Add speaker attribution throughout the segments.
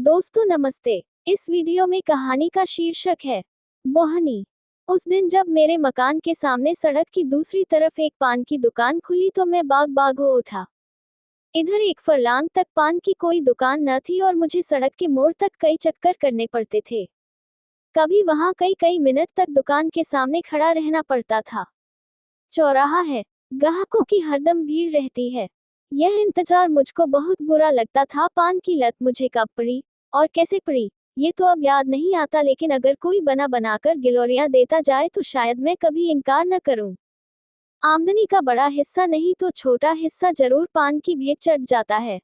Speaker 1: दोस्तों नमस्ते। इस वीडियो में कहानी का शीर्षक है बोहनी। उस दिन जब मेरे मकान के सामने सड़क की दूसरी तरफ एक पान की दुकान खुली तो मैं बाग बाग हो उठा। इधर एक फरलांग तक पान की कोई दुकान न थी और मुझे सड़क के मोड़ तक कई चक्कर करने पड़ते थे। कभी वहां कई कई मिनट तक दुकान के सामने खड़ा रहना पड़ता था। चौराहा है, ग्राहकों की हरदम भीड़ रहती है। यह इंतजार मुझको बहुत बुरा लगता था। पान की लत मुझे कब पड़ी और कैसे पड़ी ये तो अब याद नहीं आता, लेकिन अगर कोई बना बनाकर गिलोरियां देता जाए तो शायद मैं कभी इनकार न करूं। आमदनी का बड़ा हिस्सा नहीं तो छोटा हिस्सा जरूर पान की भेंट चढ़ जाता है।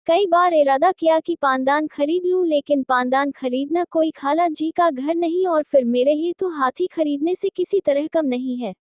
Speaker 1: कई बार इरादा किया कि पानदान खरीद लूं, लेकिन पानदान खरीदना कोई खाला जी का घर नहीं और फिर मेरे लिए तो हाथी खरीदने से किसी तरह कम नहीं है।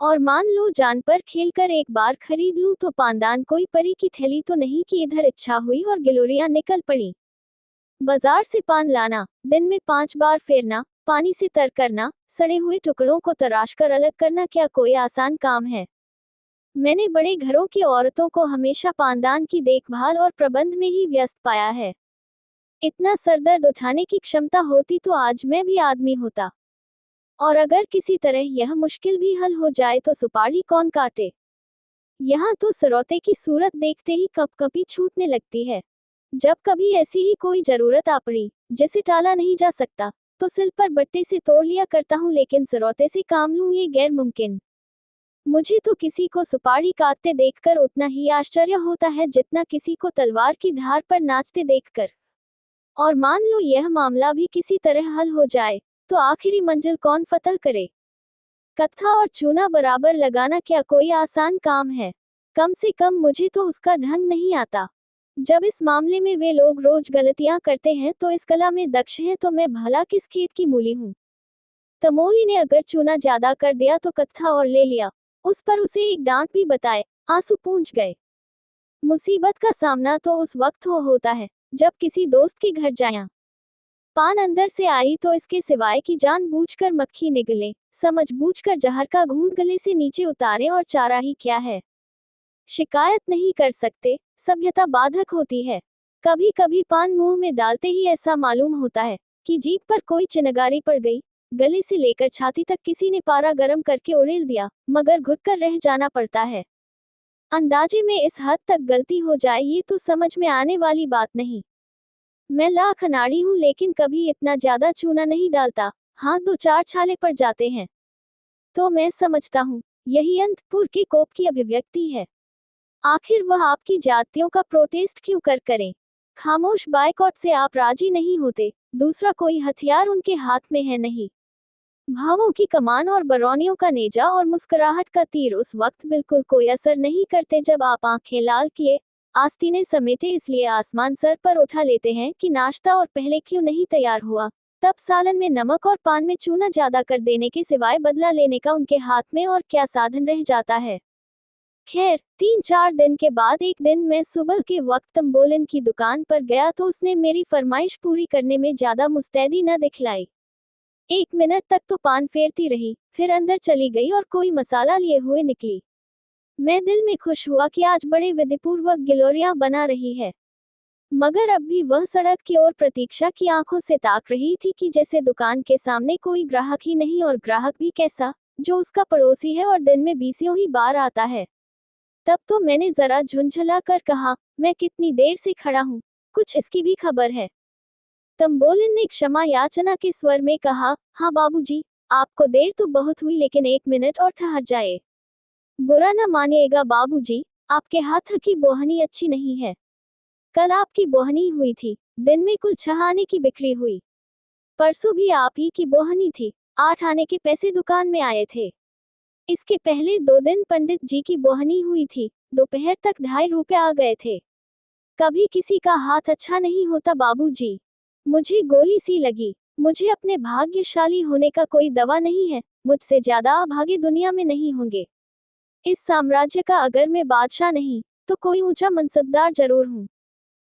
Speaker 1: और मान लो जान पर खेलकर एक बार खरीद लूं तो पानदान कोई परी की थैली तो नहीं कि इधर इच्छा हुई और गिलोरियां निकल पड़ी। बाजार से पान लाना, दिन में 5 बार फेरना, पानी से तर करना, सड़े हुए टुकड़ों को तराशकर अलग करना क्या कोई आसान काम है। मैंने बड़े घरों की औरतों को हमेशा पानदान की देखभाल और प्रबंध में ही व्यस्त पाया है। इतना सरदर्द उठाने की क्षमता होती तो आज मैं भी आदमी होता। और अगर किसी तरह यह मुश्किल भी हल हो जाए तो सुपारी कौन काटे। यहाँ तो सरौते की सूरत देखते ही कपकपी छूटने लगती है। जब कभी ऐसी ही कोई जरूरत आ पड़ी जिसे टाला नहीं जा सकता तो सिल पर बट्टे से तोड़ लिया करता हूँ, लेकिन सरौते से काम लूं ये गैर मुमकिन। मुझे तो किसी को सुपारी काटते देखकर उतना ही आश्चर्य होता है जितना किसी को तलवार की धार पर नाचते देखकर। और मान लो यह मामला भी किसी तरह हल हो जाए तो आखिरी मंजिल कौन फतह करे। कत्था और चूना बराबर लगाना क्या कोई आसान काम है। कम से कम मुझे तो उसका ढंग नहीं आता। जब इस मामले में वे लोग रोज गलतियां करते हैं तो इस कला में दक्ष हैं तो मैं भला किस खेत की मूली हूँ। तमोली ने अगर चूना ज्यादा कर दिया तो कत्था और ले लिया, उस पर उसे एक डांट भी बताए, आंसू पूंछ गए। मुसीबत का सामना तो उस वक्त होता है जब किसी दोस्त के घर जाया, पान अंदर से आई तो इसके सिवाय कि जानबूझकर मक्खी निगले, समझबूझकर जहर का घूंट गले से नीचे उतारे और चारा ही क्या है। शिकायत नहीं कर सकते, सभ्यता बाधक होती है। कभी कभी पान मुंह में डालते ही ऐसा मालूम होता है कि जीभ पर कोई चिनगारी पड़ गई। गले से लेकर छाती तक किसी ने पारा गर्म करके उड़ेल दिया, मगर घुटकर रह जाना पड़ता है। अंदाजे में इस हद तक गलती हो जाए ये तो समझ में आने वाली बात नहीं। मैं लाख अनाड़ी हूँ लेकिन कभी इतना ज्यादा चूना नहीं डालता। हाँ, 2-4 छाले पड़ जाते हैं तो मैं समझता हूँ यही अंतपुर के कोप की अभिव्यक्ति है। आखिर वह आपकी जातियों का प्रोटेस्ट क्यों करें। खामोश बायकॉट से आप राजी नहीं होते, दूसरा कोई हथियार उनके हाथ में है नहीं। भावों की कमान और बरौनियों का नेजा और मुस्कुराहट का तीर उस वक्त बिल्कुल कोई असर नहीं करते जब आप आंखें लाल किए, आस्तीनें समेटे इसलिए आसमान सर पर उठा लेते हैं कि नाश्ता और पहले क्यों नहीं तैयार हुआ। तब सालन में नमक और पान में चूना ज्यादा कर देने के सिवाय बदला लेने का उनके हाथ में और क्या साधन रह जाता है। खैर, 3-4 दिन के बाद एक दिन मैं सुबह के वक्त तंबोलिन की दुकान पर गया तो उसने मेरी फरमाइश पूरी करने में ज्यादा मुस्तैदी न दिखलाई। 1 मिनट तक तो पान फेरती रही, फिर अंदर चली गई और कोई मसाला लिए हुए निकली। मैं दिल में खुश हुआ कि आज बड़े विधिपूर्वक गिलोरियां बना रही है, मगर अब भी वह सड़क की ओर प्रतीक्षा की आंखों से ताक रही थी कि जैसे दुकान के सामने कोई ग्राहक ही नहीं, और ग्राहक भी कैसा, जो उसका पड़ोसी है और दिन में 20 ही बार आता है। तब तो मैंने जरा झुंझला कर कहा, मैं कितनी देर से खड़ा हूँ, कुछ इसकी भी खबर है। तंबोलिन ने क्षमा याचना के स्वर में कहा, हाँ बाबूजी, आपको देर तो बहुत हुई लेकिन 1 मिनट और ठहर जाए। बुरा न मानिएगा बाबूजी, आपके हाथ की बोहनी अच्छी नहीं है। कल आपकी बोहनी हुई थी, दिन में कुल 6 आने की बिक्री हुई। परसों भी आप ही की बोहनी थी, 8 आने के पैसे दुकान में आए थे। इसके पहले 2 दिन पंडित जी की बोहनी हुई थी, दोपहर तक 2.5 रुपए आ गए थे। कभी किसी का हाथ अच्छा नहीं होता बाबूजी। मुझे गोली सी लगी। मुझे अपने भाग्यशाली होने का कोई दवा नहीं है, मुझसे ज्यादा अभागे दुनिया में नहीं होंगे। इस साम्राज्य का अगर मैं बादशाह नहीं तो कोई ऊंचा मनसबदार जरूर हूँ,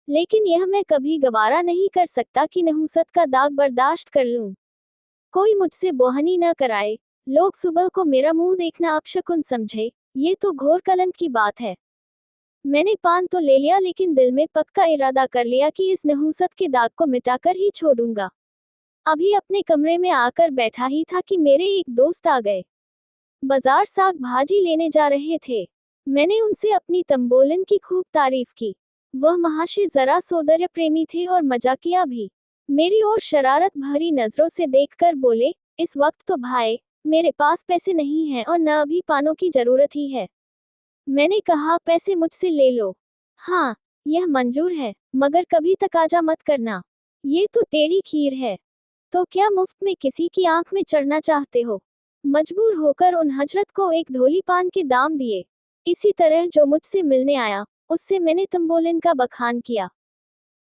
Speaker 1: लेकिन यह मैं कभी गवारा नहीं कर सकता कि नहुसत का दाग बर्दाश्त कर लूं। कोई मुझसे बोहनी न कराए, लोग सुबह को मेरा मुंह देखना अपशकुन समझे, ये तो घोर कलंक की बात है। मैंने पान तो ले लिया, लेकिन दिल में पक्का इरादा कर लिया कि इस नहूसत के दाग को मिटाकर ही छोड़ूंगा। अभी अपने कमरे में आकर बैठा ही था कि मेरे एक दोस्त आ गए। बाजार साग भाजी लेने जा रहे थे। मैंने उनसे अपनी तंबोलन की खूब तारीफ की। वह महाशय जरा सौंदर्य प्रेमी थे और मजाकिया भी। मेरी ओर शरारत भरी नजरों से देखकर बोले, इस वक्त तो भाई मेरे पास पैसे नहीं हैं और न अभी पानों की जरूरत ही है। मैंने कहा, पैसे मुझसे ले लो। हाँ, यह मंजूर है, मगर कभी तकाजा मत करना। ये तो टेढ़ी खीर है। तो क्या मुफ्त में किसी की आंख में चढ़ना चाहते हो? मजबूर होकर उन हजरत को एक ढोली पान के दाम दिए। इसी तरह जो मुझसे मिलने आया, उससे मैंने तंबोलिन का बखान किया।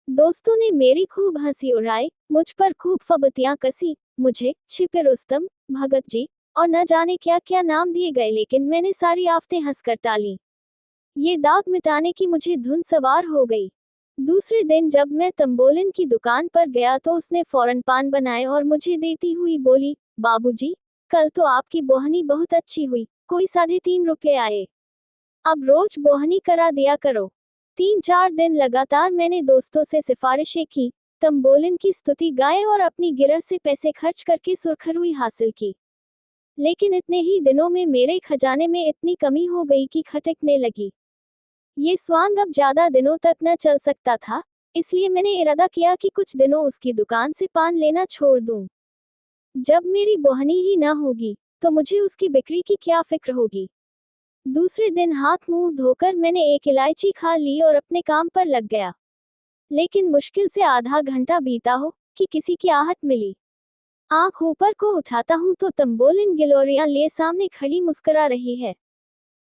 Speaker 1: दोस्तों ने मेरी खूब हंसी उड़ाई, मुझ पर खूब फबतियां कसी। मुझे छिपे रुस्तम, भगत जी और न जाने क्या क्या नाम दिए गए, लेकिन मैंने सारी आफतें हंसकर टाली। ये दाग मिटाने की मुझे धुन सवार हो गई। दूसरे दिन जब मैं तंबोलिन की दुकान पर गया तो उसने फौरन पान बनाए और मुझे देती हुई बोली, बाबूजी, कल तो आपकी बोहनी बहुत अच्छी हुई, कोई 3.5 रुपये आए। अब रोज बोहनी करा दिया करो। 3-4 दिन लगातार मैंने दोस्तों से सिफारिशें की, तंबोलिन की स्तुति गाए और अपनी गिरह से पैसे खर्च करके सुरखरुई हासिल की। लेकिन इतने ही दिनों में मेरे खजाने में इतनी कमी हो गई कि खटकने लगी। ये स्वांग अब ज्यादा दिनों तक न चल सकता था, इसलिए मैंने इरादा किया कि कुछ दिनों उसकी दुकान से पान लेना छोड़ दूं। जब मेरी बोहनी ही न होगी, तो मुझे उसकी बिक्री की क्या फिक्र होगी। दूसरे दिन हाथ मुंह धोकर मैंने एक इलायची खा ली और अपने काम पर लग गया। लेकिन मुश्किल से आधा घंटा बीता हो कि किसी की आहट मिली। आंख ऊपर को उठाता हूं तो तंबोलिन गिलोरियां लिए सामने खड़ी मुस्कुरा रही है।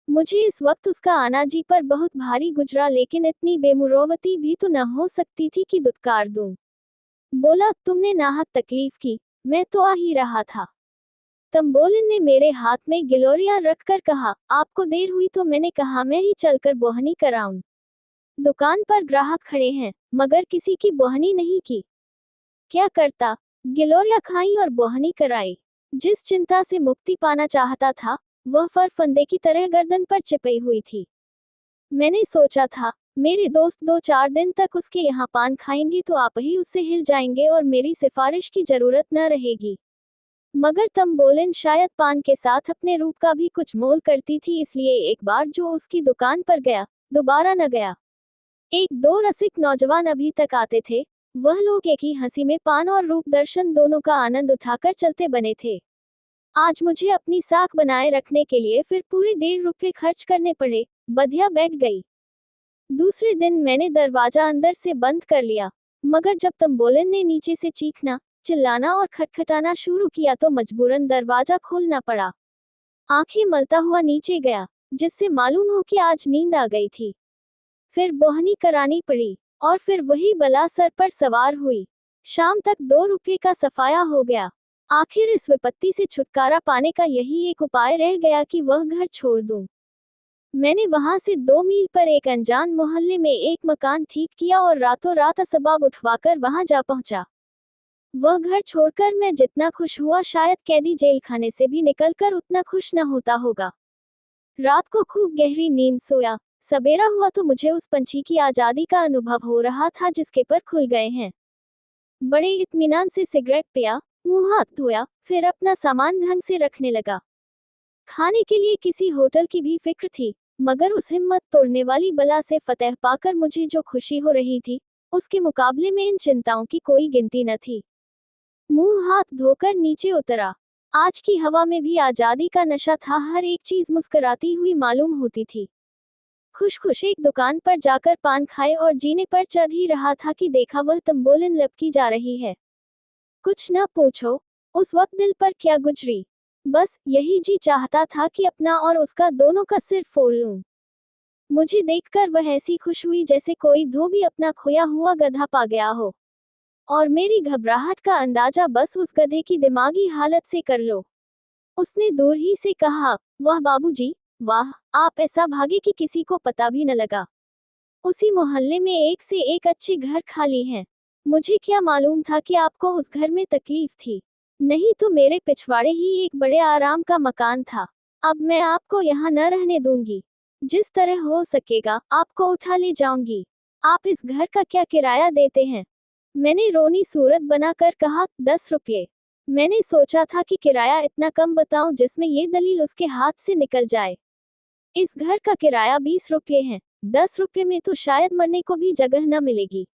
Speaker 1: मुझे इस वक्त उसका आना जी पर बहुत भारी गुजरा, लेकिन इतनी बेमुरौवती भी तो न हो सकती थी कि दुत्कार दूं। बोला, तुमने नाहक तकलीफ की, मैं तो आ ही रहा था। तंबोलिन ने मेरे हाथ में गिलोरियां रखकर कहा, आपको देर हुई तो मैंने कहा मैं ही चलकर बोहनी कराऊं। दुकान पर ग्राहक खड़े हैं, मगर किसी की बोहनी नहीं की। क्या करता? गिलोरिया खाई और बोहनी कराई। जिस चिंता से मुक्ति पाना चाहता था, वह फरफंदे की तरह गर्दन पर चिपई हुई थी। मैंने सोचा था, मेरे दोस्त 2-4 दिन तक उसके यहाँ पान खाएंगे तो आप ही उससे हिल जाएंगे और मेरी सिफारिश की जरूरत न रहेगी। मगर तंबोलिन शायद पान के साथ अपने रूप का भी कुछ मोल करती थी, इसलिए एक बार जो उसकी दुकान पर गया, दोबारा न गया। 1-2 रसिक नौजवान अभी तक आते थे। वह लोग एक ही हंसी में पान और रूप दर्शन दोनों का आनंद उठाकर चलते बने थे। आज मुझे अपनी साख बनाए रखने के लिए फिर पूरे 1.5 रुपये खर्च करने पड़े। बधिया बैठ गई। दूसरे दिन मैंने दरवाजा अंदर से बंद कर लिया, मगर जब तंबोलिन ने नीचे से चीखना, चिल्लाना और खटखटाना शुरू किया तो मजबूरन दरवाजा खोलना पड़ा। आंखें मलता हुआ नीचे गया, जिससे मालूम हो कि आज नींद आ गई थी। फिर बोहनी करानी पड़ी, और फिर वही बला सर पर सवार हुई। शाम तक 2 रुपये का सफाया हो गया। आखिर इस विपत्ति से छुटकारा पाने का यही एक उपाय रह गया कि वह घर छोड़ दूं। मैंने वहां से 2 मील पर एक अनजान मोहल्ले में एक मकान ठीक किया और रातों रात असबाब उठवाकर वहां जा पहुंचा। वह घर छोड़कर मैं जितना खुश हुआ, शायद कैदी जेल खाने से भी निकलकर उतना खुश न होता होगा। रात को खूब गहरी नींद सोया। सवेरा हुआ तो मुझे उस पंछी की आजादी का अनुभव हो रहा था जिसके पर खुल गए हैं। बड़े इत्मीनान से सिगरेट पिया, मुंह हाथ धोया, फिर अपना सामान ढंग से रखने लगा। खाने के लिए किसी होटल की भी फिक्र थी, मगर उस हिम्मत तोड़ने वाली बला से फतेह पाकर मुझे जो खुशी हो रही थी, उसके मुकाबले में इन चिंताओं की कोई गिनती न थी। मुंह हाथ धोकर नीचे उतरा। आज की हवा में भी आजादी का नशा था, हर एक चीज मुस्कुराती हुई मालूम होती थी। खुश खुश एक दुकान पर जाकर पान खाए और जीने पर चढ़ ही रहा था कि देखा वह तंबोलिन लपकी जा रही है। कुछ न पूछो, उस वक्त दिल पर क्या गुजरी। बस यही जी चाहता था कि अपना और उसका दोनों का सिर फोड़ लूं। मुझे देखकर वह ऐसी खुश हुई जैसे कोई धोबी अपना खोया हुआ गधा पा गया हो। और मेरी घबराहट का अंदाजा बस उस गधे की दिमागी हालत से कर लो। उसने दूर ही से कहा, वाह बाबूजी, वाह, आप ऐसा भागे कि किसी को पता भी न लगा। उसी मोहल्ले में एक से एक अच्छे घर खाली हैं। मुझे क्या मालूम था कि आपको उस घर में तकलीफ थी। नहीं तो मेरे पिछवाड़े ही एक बड़े आराम का मकान था। अब मैं आपको यहाँ न रहने दूंगी। जिस तरह हो सकेगा आपको उठा ले जाऊंगी। आप इस घर का क्या किराया देते हैं? मैंने रोनी सूरत बनाकर कहा, 10 रुपये। मैंने सोचा था कि किराया इतना कम बताऊं जिसमें ये दलील उसके हाथ से निकल जाए। इस घर का किराया 20 रुपये है। 10 रुपये में तो शायद मरने को भी जगह न मिलेगी।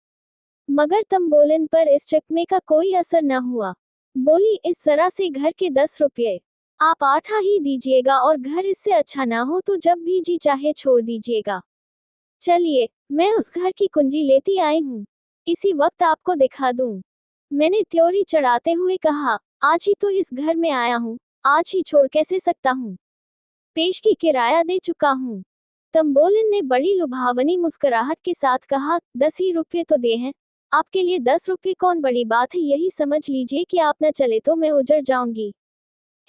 Speaker 1: मगर तंबोलिन पर इस चकमे का कोई असर न हुआ। बोली, इस तरह से घर के 10 रुपये आप 8 ही दीजिएगा और घर इससे अच्छा ना हो तो जब भी जी चाहे छोड़ दीजिएगा। चलिए, मैं उस घर की कुंजी लेती आई हूँ। इसी वक्त आपको दिखा दूं। मैंने त्योरी चढ़ाते हुए कहा, आज ही तो इस घर में आया हूँ, आज ही छोड़ कैसे सकता हूँ? पेश की किराया दे चुका हूँ। तंबोलिन ने बड़ी लुभावनी मुस्कुराहट के साथ कहा, 10 ही रुपये तो दे हैं। आपके लिए 10 रुपये कौन बड़ी बात है, यही समझ लीजिए कि आप न चले तो मैं उजड़ जाऊंगी।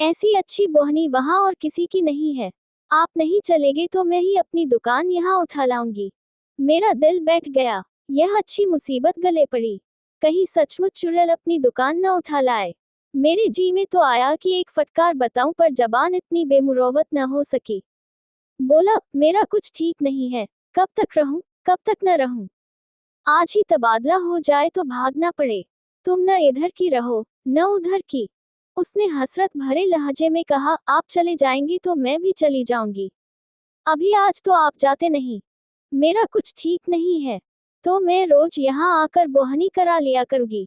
Speaker 1: ऐसी अच्छी बोहनी वहां और किसी की नहीं है। आप नहीं चलेगे तो मैं ही अपनी दुकान यहाँ उठा लाऊंगी। मेरा दिल बैठ गया। यह अच्छी मुसीबत गले पड़ी। कहीं सचमुच चुड़ैल अपनी दुकान न उठा लाए। मेरे जी में तो आया कि एक फटकार बताऊं पर जबान इतनी बेमुरौवत न हो सकी। बोला, मेरा कुछ ठीक नहीं है। कब तक रहूं, कब तक न रहूं? आज ही तबादला हो जाए तो भागना पड़े। तुम न इधर की रहो, न उधर की। उसने हसरत भरे लहजे में कहा, आप चले जाएंगी तो मैं भी चली जाऊंगी। अभी आज तो आप जाते नहीं। मेरा कुछ ठीक नहीं है। तो मैं रोज यहाँ आकर बोहनी करा लिया करूंगी।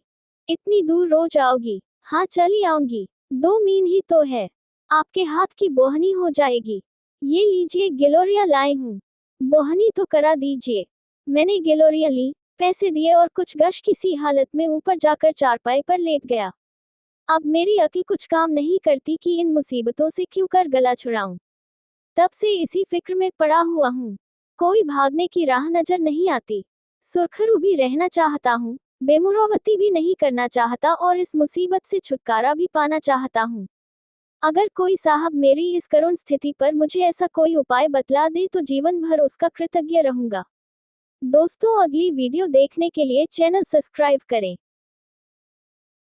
Speaker 1: इतनी दूर रोज आओगी? हाँ, चली आऊंगी। 2 मील ही तो है। आपके हाथ की बोहनी हो जाएगी। ये लीजिए, गिलोरिया लाई हूँ। बोहनी तो करा दीजिए। मैंने गिलोरिया ली, पैसे दिए और कुछ गश किसी हालत में ऊपर जाकर चारपाई पर लेट गया। अब मेरी अक्ल कुछ काम नहीं करती कि इन मुसीबतों से क्यों कर गला छुड़ाऊं। तब से इसी फिक्र में पड़ा हुआ हूँ। कोई भागने की राह नजर नहीं आती। सुरखरू भी रहना चाहता हूँ, बेमुरौवती भी नहीं करना चाहता और इस मुसीबत से छुटकारा भी पाना चाहता हूँ। अगर कोई साहब मेरी इस करुण स्थिति पर मुझे ऐसा कोई उपाय बतला दे तो जीवन भर उसका कृतज्ञ रहूंगा। दोस्तों, अगली वीडियो देखने के लिए चैनल सब्सक्राइब करें।